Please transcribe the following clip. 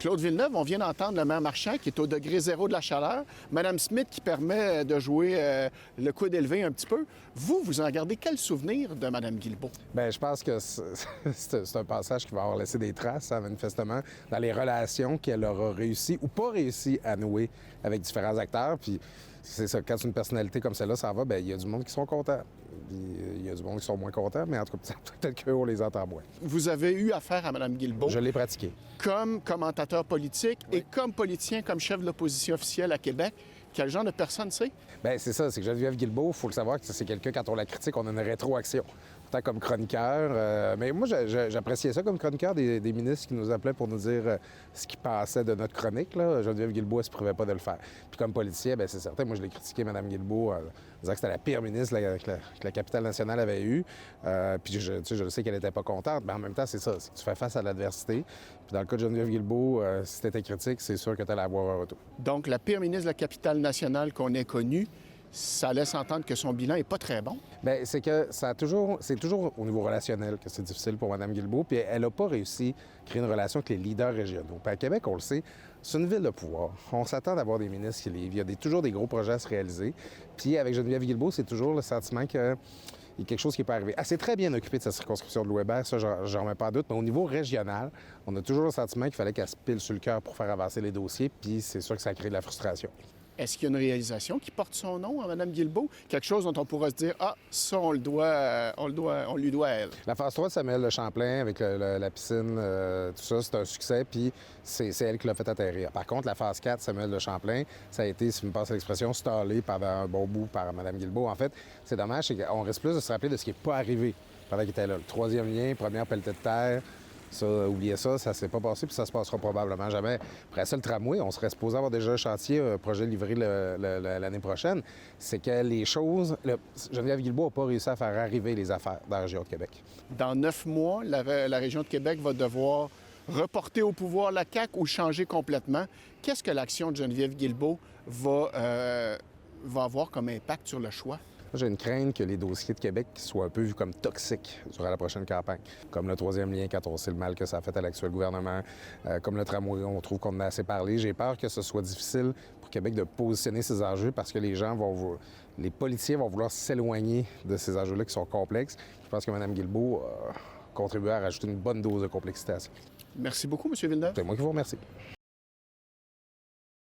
Claude Villeneuve, on vient d'entendre le maire Marchand qui est au degré zéro de la chaleur. Mme Smith qui permet de jouer le coude élevé un petit peu. Vous en gardez quel souvenir de Mme Guilbeault? Bien, je pense que c'est un passage qui va avoir laissé des traces, hein, manifestement, dans les relations qu'elle aura réussi ou pas réussi à nouer avec différents acteurs. Puis c'est ça, quand une personnalité comme celle-là s'en va, bien, il y a du monde qui sont contents. Puis il y a du monde qui sont moins contents, mais en tout cas, peut-être qu'on les entend moins. Vous avez eu affaire à Mme Guilbeault. Je l'ai pratiqué. Comme commentateur politique et comme politicien, comme chef de l'opposition officielle à Québec. Quel genre de personne c'est? Bien, c'est ça, c'est que Geneviève Guilbeault, il faut le savoir que c'est quelqu'un, quand on la critique, on a une rétroaction. Autant comme chroniqueur, mais moi, j'appréciais ça comme chroniqueur des ministres qui nous appelaient pour nous dire ce qu'ils pensaient de notre chronique. Là. Geneviève Guilbeault, elle se privait pas de le faire. Puis comme politicien, bien, c'est certain, moi, je l'ai critiqué, Mme Guilbeault, en disant que c'était la pire ministre que la capitale nationale avait eue. Puis je sais qu'elle n'était pas contente, mais en même temps, c'est ça, c'est que tu fais face à l'adversité. Puis dans le cas de Geneviève Guilbeault, si tu étais critique, c'est sûr que tu allais avoir un retour. Donc, la pire ministre de la capitale nationale qu'on ait connue, ça laisse entendre que son bilan n'est pas très bon. Bien, c'est que c'est toujours au niveau relationnel que c'est difficile pour Mme Guilbeault. Puis elle n'a pas réussi à créer une relation avec les leaders régionaux. Puis à Québec, on le sait, c'est une ville de pouvoir. On s'attend d'avoir des ministres qui livrent. Il y a toujours des gros projets à se réaliser. Puis avec Geneviève Guilbeault, c'est toujours le sentiment que il y a quelque chose qui n'est pas arrivé. Elle s'est très bien occupée de sa circonscription de Louisburg, ça, j'en remets pas en doute. Mais au niveau régional, on a toujours le sentiment qu'il fallait qu'elle se pile sur le cœur pour faire avancer les dossiers, puis c'est sûr que ça crée de la frustration. Est-ce qu'il y a une réalisation qui porte son nom à Mme Guilbeault? Quelque chose dont on pourra se dire, ah, ça, on lui doit à elle. La phase 3 de Samuel de Champlain avec la piscine, tout ça, c'est un succès, puis c'est elle qui l'a fait atterrir. Par contre, la phase 4, Samuel de Champlain, ça a été, si vous me passez l'expression, stallé pendant un bon bout par Mme Guilbeault. En fait, c'est dommage, c'est qu'on risque plus de se rappeler de ce qui n'est pas arrivé pendant qu'il était là. Le troisième lien, première pelletée de terre. Ça, oubliez ça, ça s'est pas passé, puis ça se passera probablement jamais. Après ça, le tramway, on serait supposé avoir déjà un chantier, un projet livré l'année prochaine. C'est que les choses... Geneviève Guilbeault n'a pas réussi à faire arriver les affaires dans la région de Québec. Dans 9 mois, la région de Québec va devoir reporter au pouvoir la CAQ ou changer complètement. Qu'est-ce que l'action de Geneviève Guilbeault va avoir comme impact sur le choix? J'ai une crainte que les dossiers de Québec soient un peu vus comme toxiques durant la prochaine campagne. Comme le troisième lien, quand on sait le mal que ça a fait à l'actuel gouvernement. Comme le tramway, on trouve qu'on en a assez parlé. J'ai peur que ce soit difficile pour Québec de positionner ces enjeux parce que les politiciens vont vouloir s'éloigner de ces enjeux-là qui sont complexes. Je pense que Mme Guilbeault a contribué à rajouter une bonne dose de complexité à ça. Merci beaucoup, M. Villeneuve. C'est moi qui vous remercie.